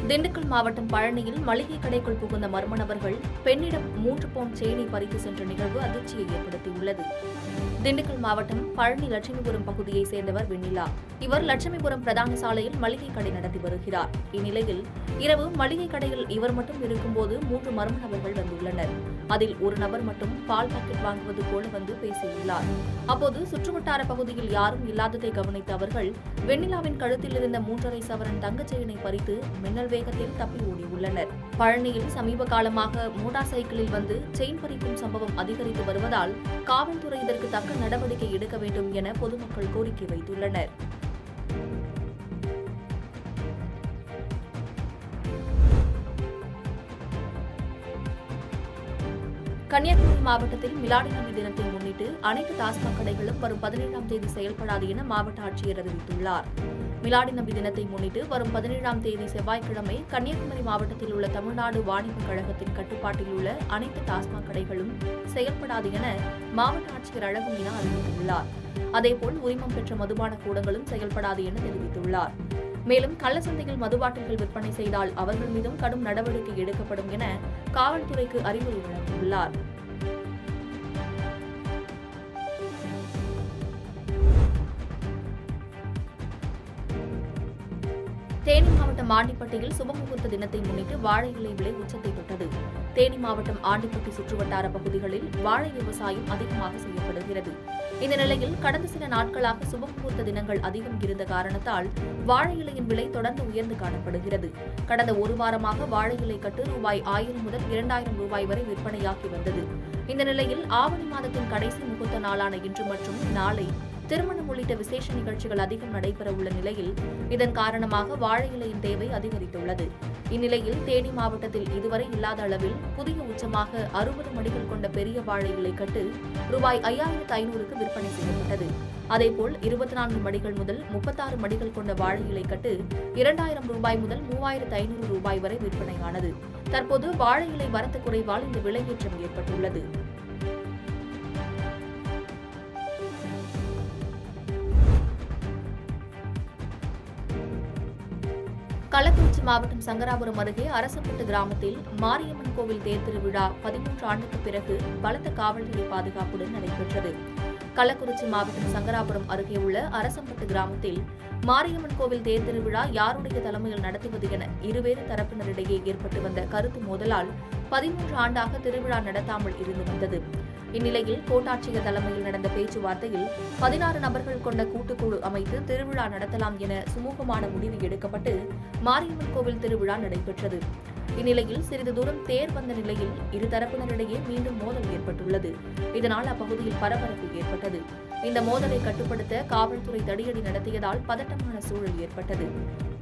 திண்டுக்கல் மாவட்டம் பழனியில் மளிகை கடைக்குள் புகுந்த மர்ம நபர்கள் பெண்ணிடம் 3 பவுண்ட் செயினை பறித்து சென்ற நிகழ்வு அதிர்ச்சியை ஏற்படுத்தியுள்ளது. திண்டுக்கல் மாவட்டம் பழனி லட்சுமிபுரம் பகுதியைச் சேர்ந்தவர் வெண்ணிலா. இவர் லட்சுமிபுரம் பிரதான சாலையில் மளிகை கடை நடத்தி வருகிறார். இந்நிலையில் இரவு மளிகை கடையில் இவர் மட்டும் இருக்கும்போது 3 மர்ம நபர்கள் வந்துள்ளனர். அதில் ஒரு நபர் மட்டும் பால் பாக்கெட் வாங்குவது போல வந்து பேசியுள்ளார். அப்போது சுற்றுவட்டார பகுதியில் யாரும் இல்லாததை கவனித்த அவர்கள் வெண்ணிலாவின் கழுத்தில் இருந்த 3.5 சவரன் தங்கச் செயினை பறித்து மின்னல் வேகத்தில் தப்பி ஓடியுள்ளனர். பழனியில் சமீப காலமாக மோட்டார் சைக்கிளில் வந்து செயின் பறிக்கும் சம்பவம் அதிகரித்து வருவதால் காவல்துறை இதற்கு தக்க நடவடிக்கை எடுக்க வேண்டும் என பொதுமக்கள் கோரிக்கை வைத்துள்ளனர். கன்னியாகுமரி மாவட்டத்தில் மிலாடி நபி தினத்தை முன்னிட்டு அனைத்து டாஸ்மாக் கடைகளும் வரும் 17ஆம் தேதி செயல்படாது என மாவட்ட ஆட்சியர் அறிவித்துள்ளார். மிலாடி நபி தினத்தை முன்னிட்டு வரும் 17ஆம் தேதி செவ்வாய்க்கிழமை கன்னியாகுமரி மாவட்டத்தில் உள்ள தமிழ்நாடு வாணிபக் கழகத்தின் கட்டுப்பாட்டில் உள்ள அனைத்து டாஸ்மாக் கடைகளும் செயல்படாது என மாவட்ட ஆட்சியர் அழகு மீனா அறிவித்துள்ளார். அதேபோல் உரிமம் பெற்ற மதுபான கூடங்களும் செயல்படாது என தெரிவித்துள்ளார். மேலும் கள்ளச்சந்தையில் மதுபாட்டில்கள் விற்பனை செய்தால் அவர்கள் மீதும் கடும் நடவடிக்கை எடுக்கப்படும் என காவல்துறைக்கு அறிவுரை வழங்கியுள்ளார். தேனி மாவட்டம் ஆண்டிப்பட்டியில் சுபமுகூர்த்த தினத்தை முன்னிட்டு வாழை இலை விலை உச்சத்தை தொட்டது. தேனி மாவட்டம் ஆண்டிப்பட்டி சுற்றுவட்டார பகுதிகளில் வாழை விவசாயம் அதிகமாக செய்யப்படுகிறது. இந்த நிலையில் கடந்த சில நாட்களாக சுபமுகூர்த்த தினங்கள் அதிகம் இருந்த காரணத்தால் வாழை இலையின் விலை தொடர்ந்து உயர்ந்து காணப்படுகிறது. கடந்த ஒரு வாரமாக வாழை இலை கட்டு ரூபாய் 1000 முதல் 2000 ரூபாய் வரை விற்பனையாகி வந்தது. இந்த நிலையில் ஆவணி மாதத்தின் கடைசி முகூர்த்த நாளான இன்று மற்றும் நாளை திருமணம் உள்ளிட்ட விசேஷ நிகழ்ச்சிகள் அதிகம் நடைபெற உள்ள நிலையில் இதன் காரணமாக வாழை இலையின் தேவை அதிகரித்துள்ளது. இந்நிலையில் தேனி மாவட்டத்தில் இதுவரை இல்லாத அளவில் புதிய உச்சமாக 60 மடிகள் கொண்ட பெரிய வாழை இலை கட்டு ரூபாய் 5500க்கு விற்பனை செய்யப்பட்டது. அதேபோல் 24 மடிகள் முதல் 36 மடிகள் கொண்ட வாழை இலை கட்டு 2000 ரூபாய் முதல் 3500 ரூபாய் வரை விற்பனையானது. தற்போது வாழை இலை வரத்து குறைவால் இந்த விலையேற்றம் ஏற்பட்டுள்ளது. கள்ளக்குறிச்சி மாவட்டம் சங்கராபுரம் அருகே அரசம்பட்டு கிராமத்தில் மாரியம்மன் கோவில் தேர் திருவிழா 13 ஆண்டுக்கு பிறகு பலத்த காவல்துறை பாதுகாப்புடன் நடைபெற்றது. கள்ளக்குறிச்சி மாவட்டம் சங்கராபுரம் அருகே உள்ள அரசம்பட்டு கிராமத்தில் மாரியம்மன் கோவில் தேர் திருவிழா யாருடைய தலைமையில் நடத்துவது என இருவேறு தரப்பினரிடையே ஏற்பட்டு வந்த கருத்து மோதலால் 13 ஆண்டாக திருவிழா நடத்தாமல் இருந்து வந்தது. இந்நிலையில் கோட்டாட்சியர் தலைமையில் நடந்த பேச்சுவார்த்தையில் 16 நபர்கள் கொண்ட கூட்டுக்குழு அமைத்து திருவிழா நடத்தலாம் என சுமூகமான முடிவு எடுக்கப்பட்டு மாரியம்மன் கோவில் திருவிழா நடைபெற்றது. இந்நிலையில் சிறிது தூரம் தேர் வந்த நிலையில் இரு தரப்பினரிடையே மீண்டும் மோதல் ஏற்பட்டுள்ளது. இதனால் அப்பகுதியில் பரபரப்பு ஏற்பட்டது. இந்த மோதலை கட்டுப்படுத்த காவல்துறை தடியடி நடத்தியதால் பதட்டமான சூழல் ஏற்பட்டது.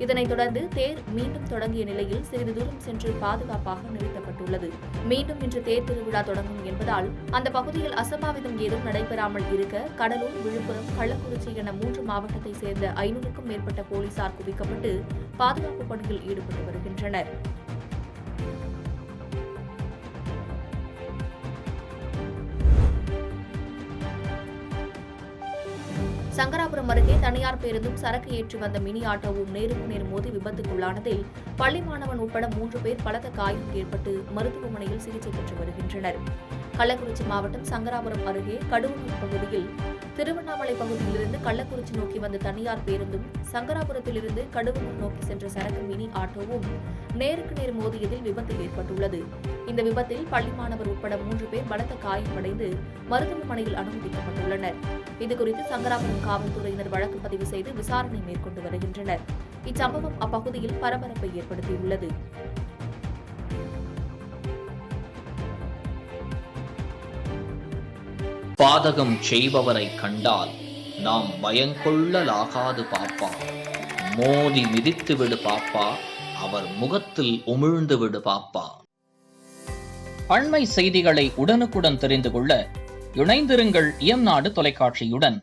இதனைத் தொடர்ந்து தேர் மீண்டும் தொடங்கிய நிலையில் சிறிது தூரம் சென்று பாதுகாப்பாக நிறுத்தப்பட்டுள்ளது. மீண்டும் இன்று தேர் திருவிழா தொடங்கும் என்பதால் அந்த பகுதியில் அசம்பாவிதம் ஏதும் நடைபெறாமல் இருக்க கடலூர், விழுப்புரம், கள்ளக்குறிச்சி என 3 மாவட்டத்தைச் சேர்ந்த 500க்கும் மேற்பட்ட போலீசார் குவிக்கப்பட்டு பாதுகாப்பு பணியில் ஈடுபட்டு வருகின்றனர். சங்கராபுரம் அருகே தனியார் பேருந்தும் சரக்கு ஏற்றி வந்த மினி ஆட்டோவும் நேருக்கு நேர் மோதி விபத்துக்குள்ளானதில் பள்ளி மாணவன் உட்பட 3 பேர் பலத்த காயம் ஏற்பட்டு மருத்துவமனையில் சிகிச்சை பெற்று வருகின்றனர். கள்ளக்குறிச்சி மாவட்டம் சங்கராபுரம் அருகே கடுவனூர் பகுதியில் திருவண்ணாமலை பகுதியிலிருந்து கள்ளக்குறிச்சி நோக்கி வந்த தனியார் பேருந்தும் சங்கராபுரத்திலிருந்து கடுவனூர் நோக்கி சென்ற சரக்கு மினி ஆட்டோவும் நேருக்கு நேர் மோதியதில் விபத்து ஏற்பட்டுள்ளது. இந்த விபத்தில் பள்ளி மாணவர் உட்பட 3 பேர் பலத்த காயமடைந்து மருத்துவமனையில் அனுமதிக்கப்பட்டுள்ளனர். இதுகுறித்து சங்கராபுரம் காவல்துறையினர் வழக்கு பதிவு செய்து விசாரணை மேற்கொண்டு வருகின்றனர். இச்சம்பவம் அப்பகுதியில் பரபரப்பை ஏற்படுத்தியுள்ளது. பாதகம் செய்பவரை கண்டால் நாம் பயங்கொள்ளலாகாது பாப்பா, மோதி மிதித்து விடு பாப்பா, அவர் முகத்தில் உமிழ்ந்து விடு பாப்பா. அண்மை செய்திகளை உடனுக்குடன் தெரிந்து கொள்ள இணைந்திருங்கள் இயம்நாடு தொலைக்காட்சியுடன்.